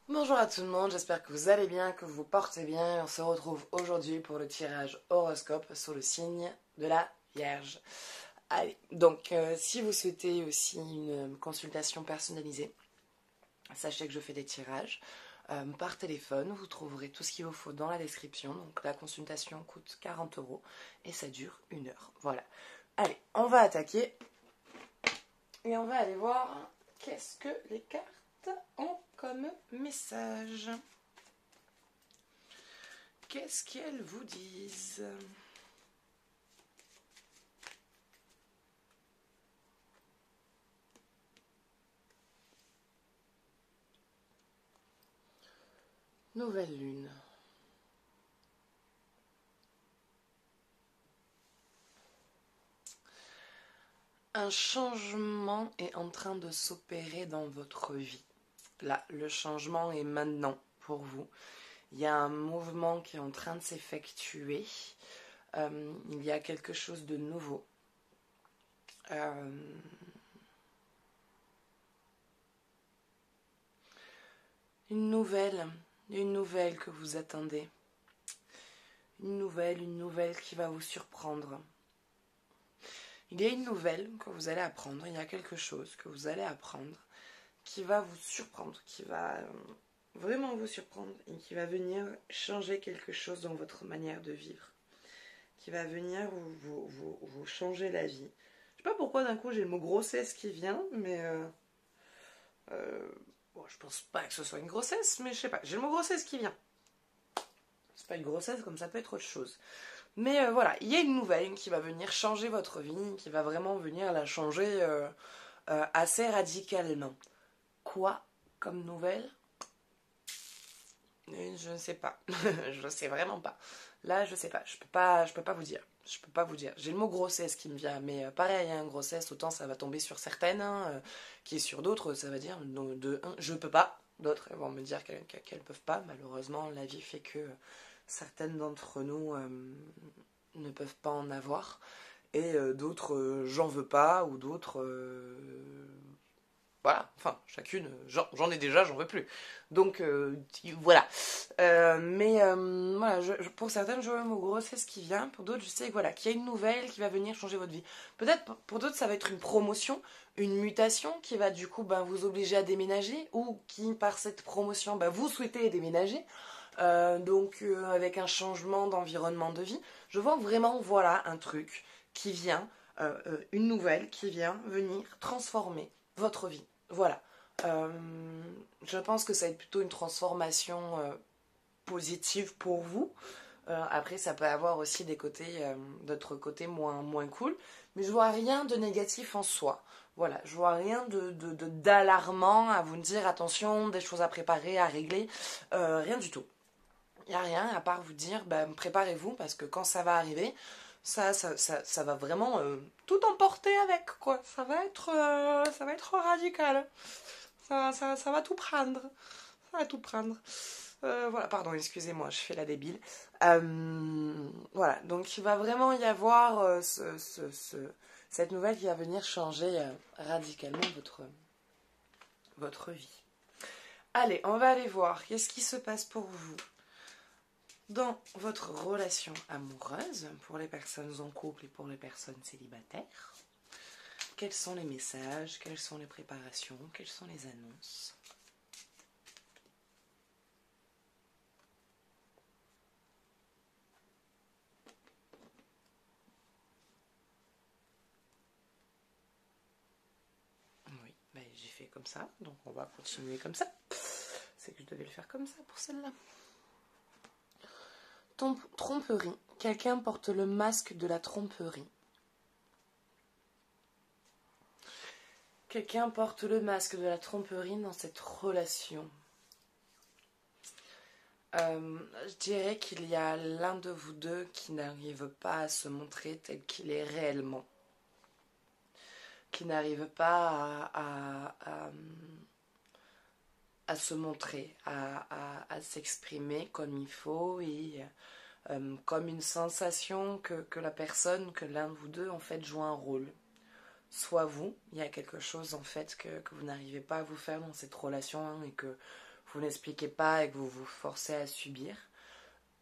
Bonjour à tout le monde, j'espère que vous allez bien, que vous vous portez bien. On se retrouve aujourd'hui pour le tirage horoscope sur le signe de la Vierge. Allez, donc si vous souhaitez aussi une consultation personnalisée, sachez que je fais des tirages par téléphone. Vous trouverez tout ce qu'il vous faut dans la description. Donc la consultation coûte 40 € et ça dure 1 heure. Voilà. Allez, on va attaquer et on va aller voir qu'est-ce que les cartes ont comme message. Qu'est-ce qu'elles vous disent? Nouvelle lune. Un changement est en train de s'opérer dans votre vie. Là, le changement est maintenant pour vous. Il y a un mouvement qui est en train de s'effectuer. Il y a quelque chose de nouveau. Une nouvelle que vous attendez. Une nouvelle qui va vous surprendre. Il y a une nouvelle que vous allez apprendre, il y a quelque chose que vous allez apprendre qui va vous surprendre, qui va vraiment vous surprendre et qui va venir changer quelque chose dans votre manière de vivre, qui va venir vous changer la vie. Je sais pas pourquoi d'un coup j'ai le mot grossesse qui vient, mais bon, je pense pas que ce soit une grossesse, mais je sais pas, j'ai le mot grossesse qui vient. C'est pas une grossesse comme ça peut être autre chose. Mais voilà, il y a une nouvelle qui va venir changer votre vie, qui va vraiment venir la changer assez radicalement. Quoi comme nouvelle? Je ne sais pas. Je ne sais vraiment pas. Là, je sais pas. Je peux pas vous dire. Je peux pas vous dire. J'ai le mot grossesse qui me vient, mais pareil, hein, grossesse, autant ça va tomber sur certaines, hein, qui est sur d'autres, ça va dire je peux pas. D'autres vont me dire qu'elles peuvent pas. Malheureusement, la vie fait que certaines d'entre nous ne peuvent pas en avoir. Et d'autres, j'en veux pas, ou d'autres, voilà, enfin, chacune, j'en ai déjà, j'en veux plus. Donc, voilà. Mais voilà, pour certaines, je vois le mot grossesse qui vient. Pour d'autres, je sais voilà, qu'il y a une nouvelle qui va venir changer votre vie. Peut-être pour d'autres, ça va être une promotion, une mutation qui va du coup vous obliger à déménager ou qui, par cette promotion, vous souhaitez déménager. Donc, avec un changement d'environnement de vie. Je vois vraiment, voilà, un truc qui vient, une nouvelle qui vient venir transformer votre vie. Voilà. Euh, je pense que ça va être plutôt une transformation positive pour vous. Après, ça peut avoir aussi des côtés, d'autres côtés moins cool. Mais je vois rien de négatif en soi. Voilà, je vois rien d'alarmant à vous dire attention, des choses à préparer, à régler. Rien du tout. Il n'y a rien à part vous dire préparez-vous parce que quand ça va arriver, ça va vraiment tout emporter avec, quoi. Ça va être radical. Ça va tout prendre. Ça va tout prendre. Voilà, pardon, excusez-moi, je fais la débile. Voilà, donc il va vraiment y avoir cette nouvelle qui va venir changer radicalement votre vie. Allez, on va aller voir qu'est-ce qui se passe pour vous dans votre relation amoureuse, pour les personnes en couple et pour les personnes célibataires. Quels sont les messages, quelles sont les préparations, quelles sont les annonces? Oui, j'ai fait comme ça, donc on va continuer comme ça. C'est que je devais le faire comme ça pour celle-là. Tromperie. Quelqu'un porte le masque de la tromperie. Quelqu'un porte le masque de la tromperie dans cette relation. Je dirais qu'il y a l'un de vous deux qui n'arrive pas à se montrer tel qu'il est réellement. Qui n'arrive pas à se montrer, à s'exprimer comme il faut et comme une sensation que la personne, que l'un de vous deux en fait joue un rôle. Soit vous, il y a quelque chose en fait que vous n'arrivez pas à vous faire dans cette relation et que vous n'expliquez pas et que vous vous forcez à subir.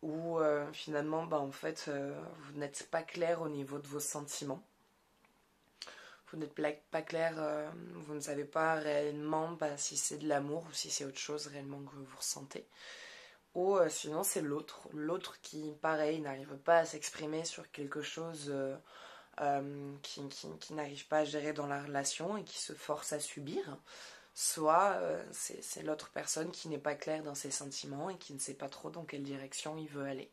Ou finalement, en fait, vous n'êtes pas clair au niveau de vos sentiments. Vous n'êtes pas clair, vous ne savez pas réellement si c'est de l'amour ou si c'est autre chose réellement que vous ressentez. Ou sinon c'est l'autre qui, pareil, n'arrive pas à s'exprimer sur quelque chose qui n'arrive pas à gérer dans la relation et qui se force à subir. Soit c'est l'autre personne qui n'est pas claire dans ses sentiments et qui ne sait pas trop dans quelle direction il veut aller.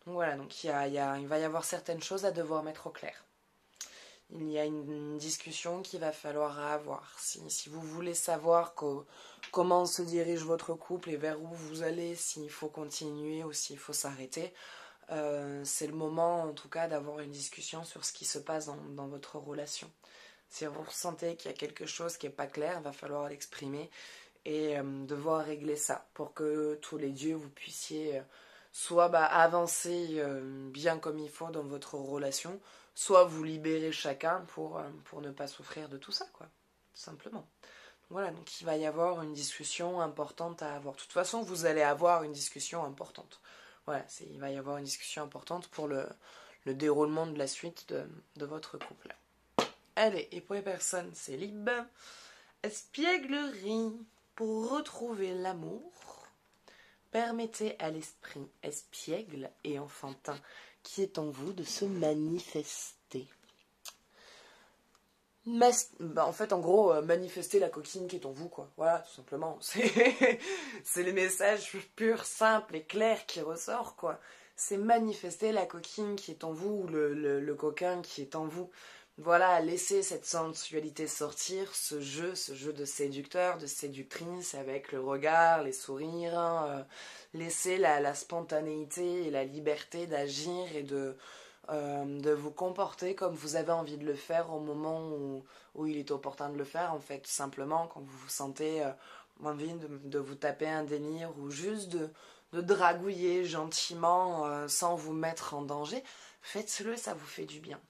Donc voilà, donc il va y avoir certaines choses à devoir mettre au clair. Il y a une discussion qu'il va falloir avoir. Si vous voulez savoir comment se dirige votre couple et vers où vous allez, s'il faut continuer ou s'il faut s'arrêter, c'est le moment en tout cas d'avoir une discussion sur ce qui se passe dans votre relation. Si vous ressentez qu'il y a quelque chose qui n'est pas clair, il va falloir l'exprimer et devoir régler ça pour que tous les deux vous puissiez soit avancer bien comme il faut dans votre relation, soit vous libérer chacun pour ne pas souffrir de tout ça, quoi, tout simplement. Voilà, donc il va y avoir une discussion importante à avoir. De toute façon, vous allez avoir une discussion importante. Voilà, il va y avoir une discussion importante pour le déroulement de la suite de votre couple. Allez, et pour les personnes célibes, espièglerie. Pour retrouver l'amour, permettez à l'esprit espiègle et enfantin qui est en vous de se manifester. En fait, en gros, manifester la coquine qui est en vous, quoi. Voilà, tout simplement. C'est les messages purs, simples et clairs qui ressortent, quoi. C'est manifester la coquine qui est en vous, ou le coquin qui est en vous. Voilà, laissez cette sensualité sortir, ce jeu de séducteur, de séductrice, avec le regard, les sourires, hein, laissez la spontanéité et la liberté d'agir et de vous comporter comme vous avez envie de le faire au moment où il est opportun de le faire, en fait, tout simplement, quand vous vous sentez envie de vous taper un délire ou juste de dragouiller gentiment sans vous mettre en danger, faites-le, ça vous fait du bien.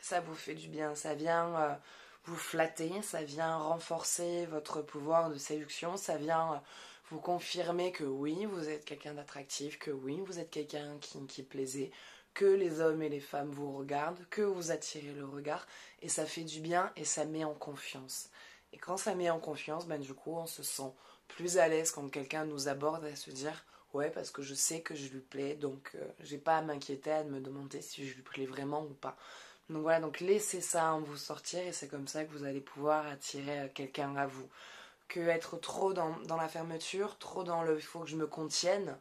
Ça vous fait du bien, ça vient vous flatter, ça vient renforcer votre pouvoir de séduction, ça vient vous confirmer que oui, vous êtes quelqu'un d'attractif, que oui, vous êtes quelqu'un qui plaisait, que les hommes et les femmes vous regardent, que vous attirez le regard, et ça fait du bien et ça met en confiance. Et quand ça met en confiance, du coup, on se sent plus à l'aise quand quelqu'un nous aborde à se dire « Ouais, parce que je sais que je lui plais, donc j'ai pas à m'inquiéter, à me demander si je lui plais vraiment ou pas. » Donc voilà, donc laissez ça en vous sortir et c'est comme ça que vous allez pouvoir attirer quelqu'un à vous. Que être trop dans la fermeture, trop dans le « il faut que je me contienne »,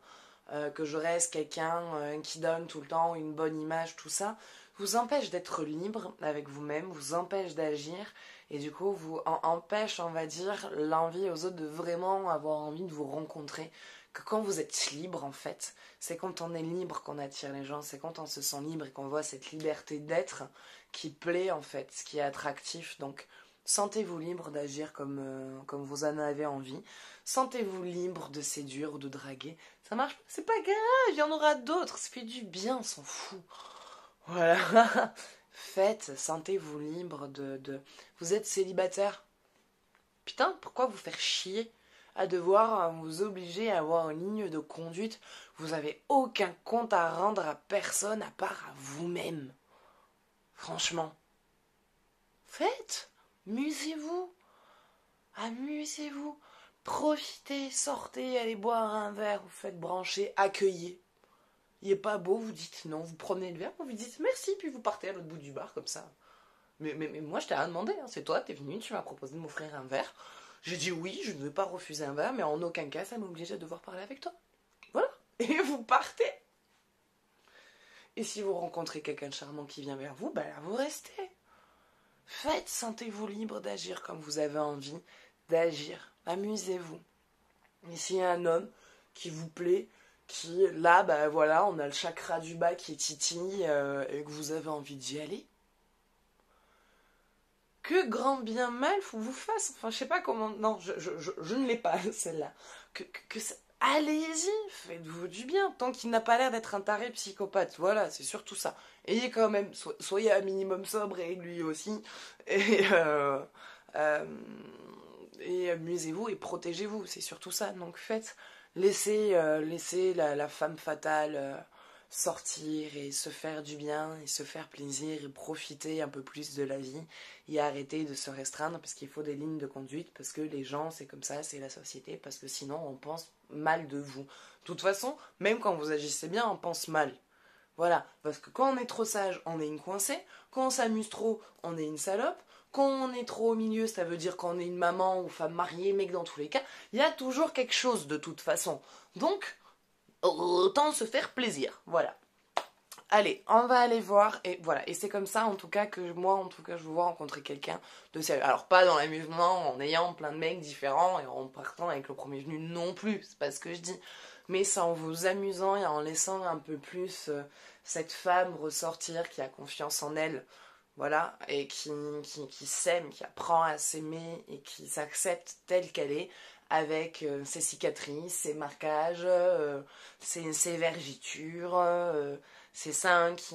que je reste quelqu'un qui donne tout le temps une bonne image, tout ça, vous empêche d'être libre avec vous-même, vous empêche d'agir et du coup vous empêche, on va dire, l'envie aux autres de vraiment avoir envie de vous rencontrer. Que quand vous êtes libre, en fait, c'est quand on est libre qu'on attire les gens, c'est quand on se sent libre et qu'on voit cette liberté d'être qui plaît, en fait, ce qui est attractif. Donc, sentez-vous libre d'agir comme vous en avez envie. Sentez-vous libre de séduire ou de draguer. Ça marche pas, c'est pas grave, il y en aura d'autres, ça fait du bien, on s'en fout. Voilà. Faites, sentez-vous libre de... Vous êtes célibataire. Putain, pourquoi vous faire chier à devoir vous obliger à avoir une ligne de conduite? Vous n'avez aucun compte à rendre à personne à part à vous-même. Franchement. Faites, amusez-vous. Amusez-vous. Profitez, sortez, allez boire un verre, vous faites brancher, accueillez. Il est pas beau, vous dites non, vous prenez le verre, vous dites merci, puis vous partez à l'autre bout du bar comme ça. Mais moi je t'ai rien demandé, hein. C'est toi, t'es venu, tu m'as proposé de m'offrir un verre. J'ai dit oui, je ne veux pas refuser un verre, mais en aucun cas ça m'oblige à devoir parler avec toi. Voilà. Et vous partez. Et si vous rencontrez quelqu'un de charmant qui vient vers vous, là vous restez. Faites, sentez-vous libre d'agir comme vous avez envie d'agir. Amusez-vous. Et s'il y a un homme qui vous plaît, qui, là, voilà, on a le chakra du bas qui titille et que vous avez envie d'y aller, que grand bien mal vous fasse. Enfin, je sais pas comment... Non, je ne l'ai pas, celle-là. Allez-y, faites-vous du bien, tant qu'il n'a pas l'air d'être un taré psychopathe. Voilà, c'est surtout ça. Ayez quand même... Soyez un minimum sobre et lui aussi. Et et amusez-vous et protégez-vous, c'est surtout ça. Donc laissez la femme fatale sortir et se faire du bien et se faire plaisir et profiter un peu plus de la vie et arrêter de se restreindre parce qu'il faut des lignes de conduite, parce que les gens c'est comme ça, c'est la société, parce que sinon on pense mal de vous. De toute façon, même quand vous agissez bien, on pense mal. Voilà, parce que quand on est trop sage, on est une coincée, quand on s'amuse trop, on est une salope, quand on est trop au milieu, ça veut dire qu'on est une maman ou femme mariée, mais que dans tous les cas, il y a toujours quelque chose de toute façon. Donc, autant se faire plaisir, voilà. Allez, on va aller voir, et voilà, et c'est comme ça en tout cas que moi, en tout cas, je veux voir rencontrer quelqu'un de sérieux. Alors pas dans l'amusement, en ayant plein de mecs différents et en partant avec le premier venu non plus, c'est pas ce que je dis, mais c'est en vous amusant et en laissant un peu plus cette femme ressortir qui a confiance en elle, voilà, et qui s'aime, qui apprend à s'aimer et qui s'accepte telle qu'elle est, avec ses cicatrices, ses marquages, ses vergitures, ses seins qui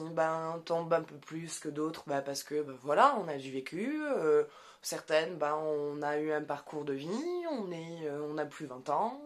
tombent un peu plus que d'autres, parce que voilà, on a du vécu, certaines, on a eu un parcours de vie, on a plus 20 ans,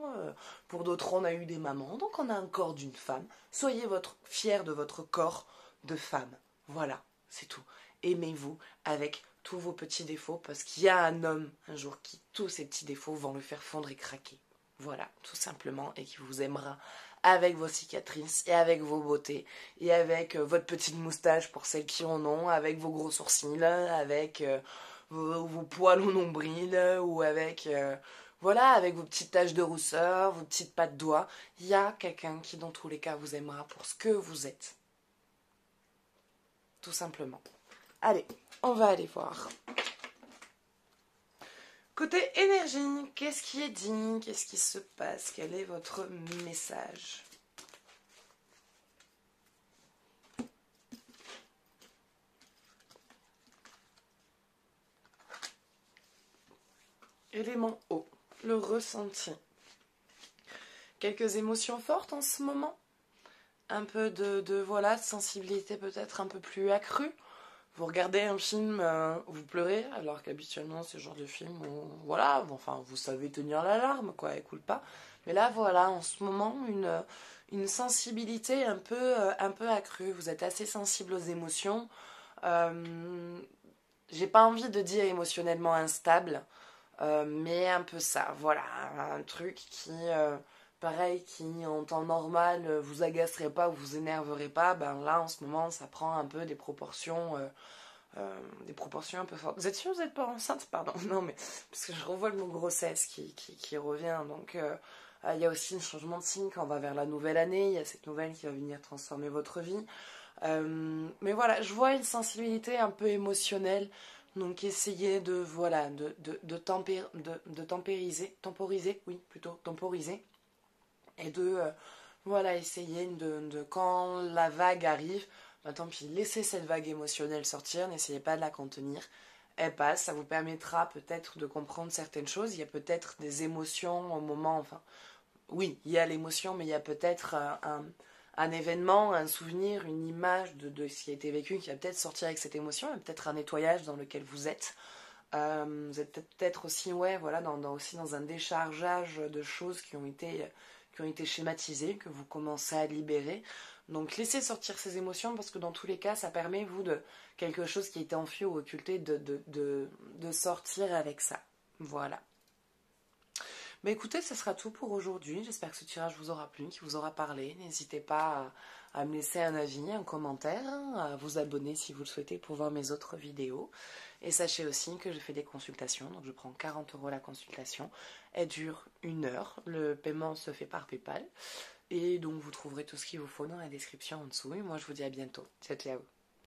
pour d'autres on a eu des mamans, donc on a un corps d'une femme. Soyez fiers de votre corps de femme, voilà, c'est tout. Aimez-vous avec tous vos petits défauts, parce qu'il y a un homme un jour qui, tous ses petits défauts vont le faire fondre et craquer. Voilà, tout simplement, et qui vous aimera avec vos cicatrices, et avec vos beautés, et avec votre petite moustache pour celles qui en ont, avec vos gros sourcils, avec vos poils au nombril, ou avec... voilà, avec vos petites taches de rousseur, vos petites pattes d'oie, il y a quelqu'un qui, dans tous les cas, vous aimera pour ce que vous êtes. Tout simplement. Allez, on va aller voir. Côté énergie, qu'est-ce qui est dit? Qu'est-ce qui se passe? Quel est votre message? Élément eau, le ressenti. Quelques émotions fortes en ce moment? Un peu de sensibilité peut-être un peu plus accrue? Vous regardez un film, vous pleurez, alors qu'habituellement c'est le genre de film où, voilà, vous savez tenir l'alarme, quoi, elle coule pas. Mais là, voilà, en ce moment, une sensibilité un peu accrue. Vous êtes assez sensible aux émotions. J'ai pas envie de dire émotionnellement instable, mais un peu ça, voilà, un truc qui, pareil, qui en temps normal vous agacerait pas ou vous énerverait pas, là en ce moment ça prend un peu des proportions un peu fortes. Vous êtes sûr que vous n'êtes pas enceinte? Pardon, non mais, parce que je revois le mot grossesse qui revient, donc il y a aussi un changement de signe quand on va vers la nouvelle année, il y a cette nouvelle qui va venir transformer votre vie. Mais voilà, je vois une sensibilité un peu émotionnelle, donc essayez de temporiser, oui, plutôt temporiser, et essayer quand la vague arrive, tant pis, laissez cette vague émotionnelle sortir, n'essayez pas de la contenir, elle passe, ça vous permettra peut-être de comprendre certaines choses, il y a peut-être des émotions au moment, oui, il y a l'émotion, mais il y a peut-être un événement, un souvenir, une image de ce qui a été vécu qui va peut-être sortir avec cette émotion, et peut-être un nettoyage dans lequel vous êtes. Vous êtes peut-être aussi, aussi dans un déchargeage de choses qui ont été schématisées, que vous commencez à libérer. Donc laissez sortir ces émotions, parce que dans tous les cas, ça permet, de quelque chose qui a été enfui ou occulté, de sortir avec ça. Voilà. Mais écoutez, ce sera tout pour aujourd'hui. J'espère que ce tirage vous aura plu, qu'il vous aura parlé. N'hésitez pas à me laisser un avis, un commentaire, à vous abonner si vous le souhaitez pour voir mes autres vidéos. Et sachez aussi que je fais des consultations, donc je prends 40 € la consultation. Elle dure 1 heure, le paiement se fait par PayPal. Et donc vous trouverez tout ce qu'il vous faut dans la description en dessous. Et moi je vous dis à bientôt. Ciao, ciao.